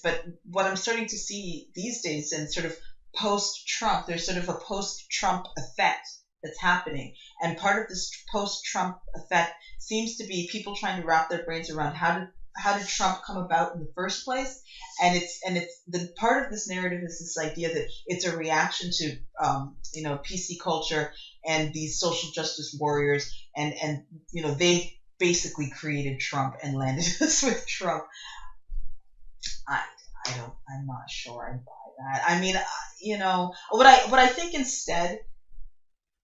but what I'm starting to see these days, and sort of post-Trump, there's sort of a post-Trump effect that's happening. And part of this post-Trump effect seems to be people trying to wrap their brains around how did Trump come about in the first place? And it's the part of this narrative is this idea that it's a reaction to PC culture and these social justice warriors, and they basically created Trump and landed us with Trump. I'm not sure I buy that. I mean, what I think instead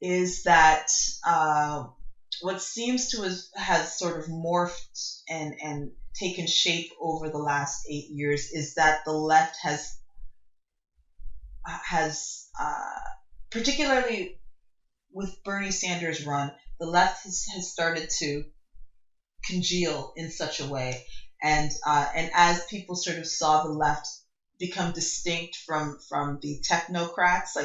is that what seems to has sort of morphed and taken shape over the last 8 years is that the left has particularly with Bernie Sanders' run, the left has started to congeal in such a way, and as people sort of saw the left become distinct from the technocrats, I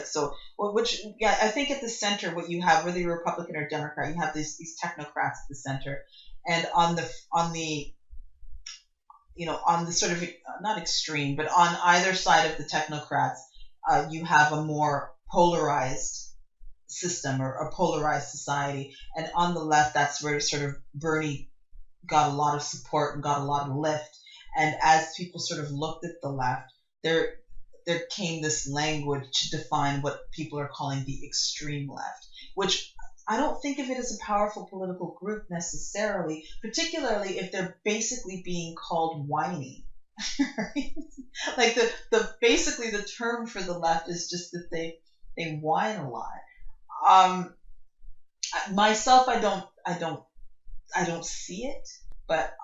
think at the center, what you have, whether you're Republican or Democrat, you have these technocrats at the center, and on the sort of, not extreme, but on either side of the technocrats, you have a more polarized system or a polarized society, and on the left, that's where sort of Bernie got a lot of support and got a lot of lift. And as people sort of looked at the left, there came this language to define what people are calling the extreme left, which I don't think of it as a powerful political group necessarily, particularly if they're basically being called whiny. Right? Like basically the term for the left is just that they whine a lot. Myself, I don't see it, but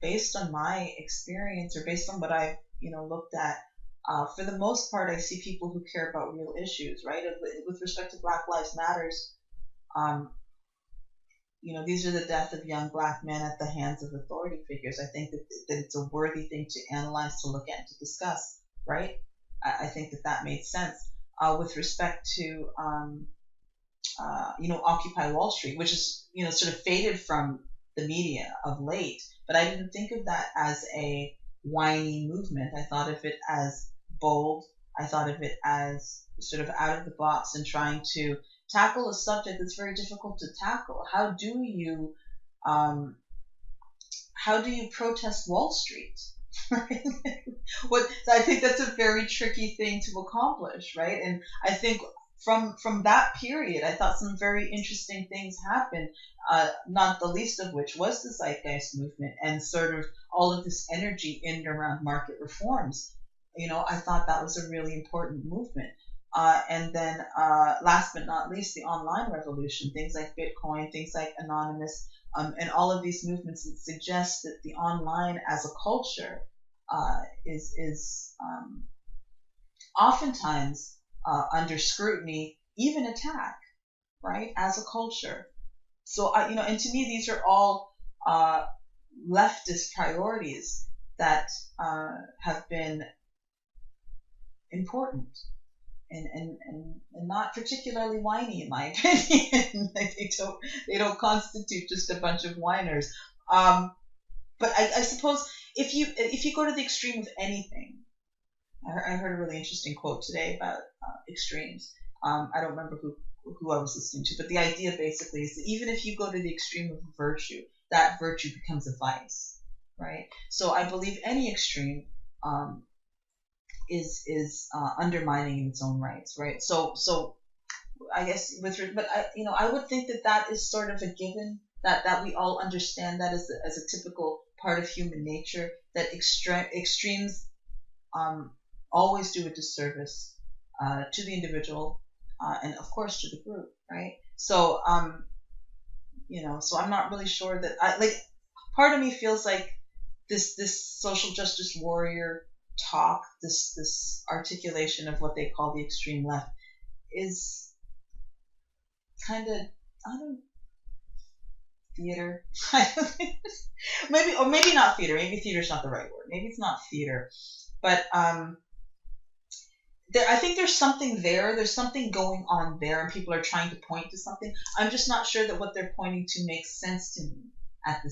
based on my experience, or based on what I've looked at, for the most part, I see people who care about real issues, right? With respect to Black Lives Matters, these are the death of young Black men at the hands of authority figures. I think that it's a worthy thing to analyze, to look at, and to discuss, right? I think that made sense. With respect to Occupy Wall Street, which is sort of faded from the media of late, but I didn't think of that as a whiny movement. I thought of it as bold. I thought of it as sort of out of the box and trying to tackle a subject that's very difficult to tackle. How do you protest Wall Street? Right? I think that's a very tricky thing to accomplish, right? And I think from that period, I thought some very interesting things happened, not the least of which was the Zeitgeist movement and sort of all of this energy in and around market reforms. I thought that was a really important movement. And then last but not least, the online revolution, things like Bitcoin, things like Anonymous, and all of these movements that suggest that the online as a culture is oftentimes under scrutiny, even attack, right, as a culture. So, and to me, these are all leftist priorities that have been important and not particularly whiny, in my opinion. Like they don't constitute just a bunch of whiners. But I suppose if you go to the extreme of anything, I heard a really interesting quote today about extremes. I don't remember who I was listening to, but the idea basically is that even if you go to the extreme of a virtue, that virtue becomes a vice, right? So I believe any extreme is undermining in its own rights, right? So I guess I would think that is sort of a given, that we all understand that as a typical part of human nature, that extremes always do a disservice to the individual and of course to the group, right? So so I'm not really sure that part of me feels like this social justice warrior talk, this articulation of what they call the extreme left, is kind of, theater. maybe not theater. Maybe theater's not the right word. Maybe it's not theater, but I think there's something there. There's something going on there, and people are trying to point to something. I'm just not sure that what they're pointing to makes sense to me at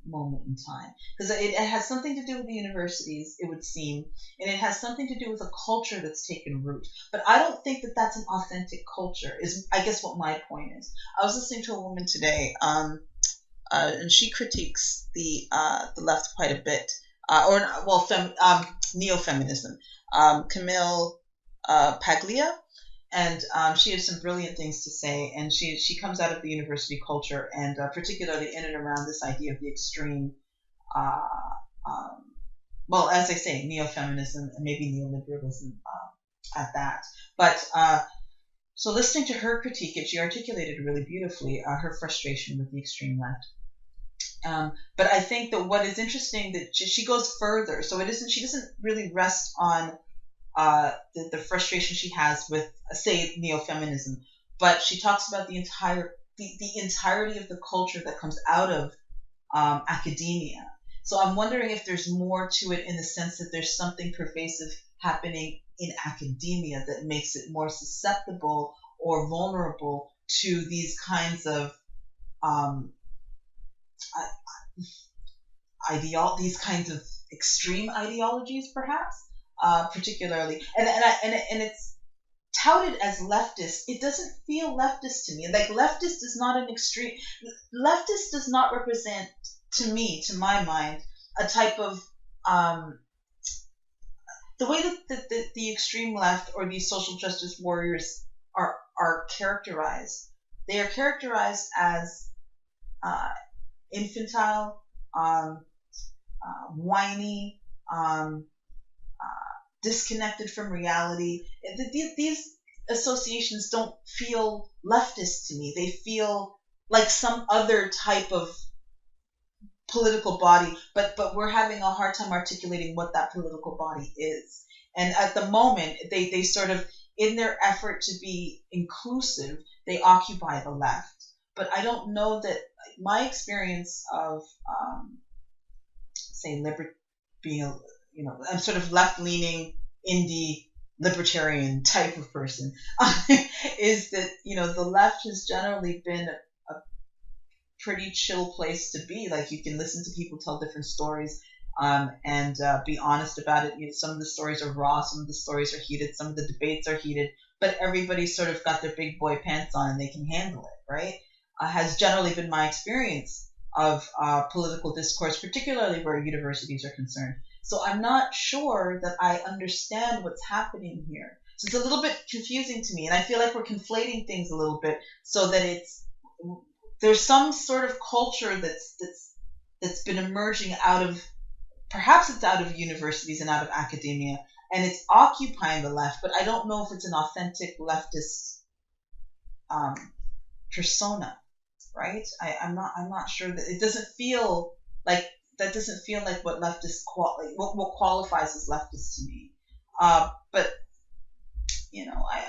moment in time, because it has something to do with the universities, it would seem, and it has something to do with a culture that's taken root. But I don't think that that's an authentic culture. Is, I guess, what my point is. I was listening to a woman today, and she critiques the left quite a bit, neo-feminism. Camille Paglia, and she has some brilliant things to say. And she comes out of the university culture, and particularly in and around this idea of the extreme, well, as I say, neo-feminism and maybe neoliberalism at that. But so listening to her critique it, she articulated really beautifully her frustration with the extreme left. But I think that what is interesting that she goes further. So it isn't, she doesn't really rest on the frustration she has with, say, neo-feminism, but she talks about the entirety of the culture that comes out of academia. So I'm wondering if there's more to it, in the sense that there's something pervasive happening in academia that makes it more susceptible or vulnerable to these kinds of these kinds of extreme ideologies, perhaps, particularly, and it's touted as leftist. It doesn't feel leftist to me. Like, leftist is not an extreme. Leftist does not represent, to me, to my mind, a type of the way that the extreme left or these social justice warriors are characterized. They are characterized as infantile, whiny, disconnected from reality. These associations don't feel leftist to me. They feel like some other type of political body, but we're having a hard time articulating what that political body is. And at the moment, they sort of, in their effort to be inclusive, they occupy the left. But I don't know that my experience of, say, being a, I'm sort of left-leaning, indie, libertarian type of person, is that, the left has generally been a pretty chill place to be. Like, you can listen to people tell different stories, and be honest about it. Some of the stories are raw, some of the stories are heated, some of the debates are heated, but everybody's sort of got their big boy pants on and they can handle it, right? Has generally been my experience of political discourse, particularly where universities are concerned. So I'm not sure that I understand what's happening here. So it's a little bit confusing to me, and I feel like we're conflating things a little bit, so that there's some sort of culture that's been emerging out of, perhaps it's out of universities and out of academia, and it's occupying the left, but I don't know if it's an authentic leftist persona, right? I'm not sure that it doesn't feel like that. Doesn't feel like what leftist what qualifies as leftist to me. But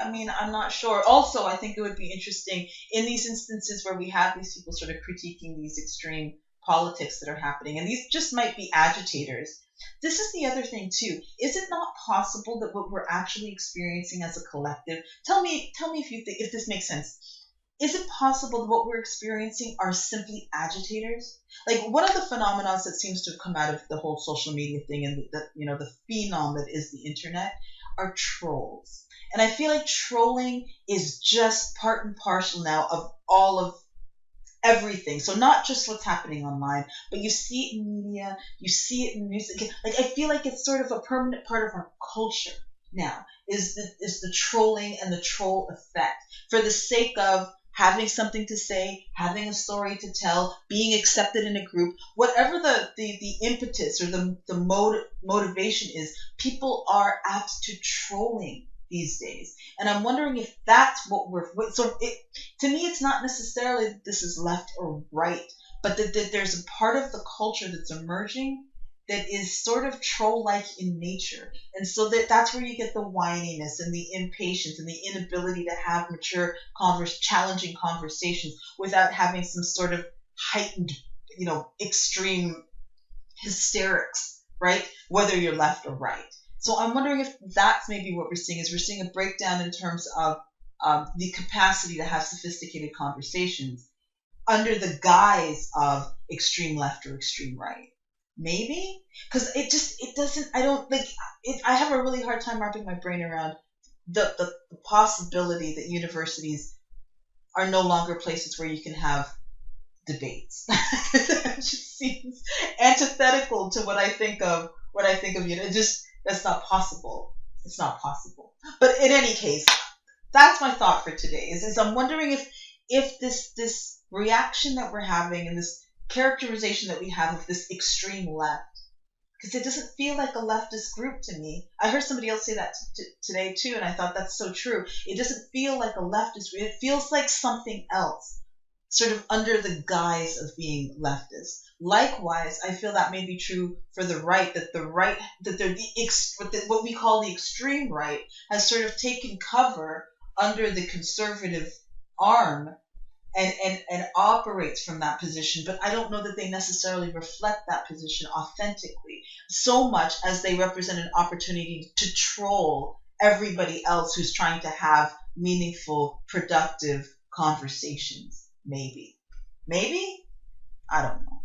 I mean, I'm not sure. Also, I think it would be interesting in these instances where we have these people sort of critiquing these extreme politics that are happening, and these just might be agitators. This is the other thing too. Is it not possible that what we're actually experiencing as a collective? Tell me if this makes sense. Is it possible that what we're experiencing are simply agitators? Like, one of the phenomena that seems to have come out of the whole social media thing, and the phenom that is the internet, are trolls. And I feel like trolling is just part and parcel now of all of everything. So not just what's happening online, but you see it in media, you see it in music. Like, I feel like it's sort of a permanent part of our culture now, is the trolling and the troll effect, for the sake of having something to say, having a story to tell, being accepted in a group, whatever the impetus or the motivation is, people are apt to trolling these days. And I'm wondering if that's what to me, it's not necessarily that this is left or right, but that there's a part of the culture that's emerging that is sort of troll-like in nature. And so that's where you get the whininess and the impatience and the inability to have mature, challenging conversations without having some sort of heightened, extreme hysterics, right? Whether you're left or right. So I'm wondering if that's maybe what we're seeing, is we're seeing a breakdown in terms of the capacity to have sophisticated conversations under the guise of extreme left or extreme right. Maybe because it doesn't. I don't think it. I have a really hard time wrapping my brain around the possibility that universities are no longer places where you can have debates. It just seems antithetical to what I think of it just that's not possible. It's not possible. But in any case, that's my thought for today. Is I'm wondering if this reaction that we're having and this characterization that we have of this extreme left, because it doesn't feel like a leftist group to me. I heard somebody else say that today too, and I thought that's so true. It doesn't feel like a leftist group. It feels like something else, sort of under the guise of being leftist. Likewise, I feel that may be true for the right, that what we call the extreme right has sort of taken cover under the conservative arm and operates from that position, but I don't know that they necessarily reflect that position authentically, so much as they represent an opportunity to troll everybody else who's trying to have meaningful, productive conversations. Maybe. I don't know.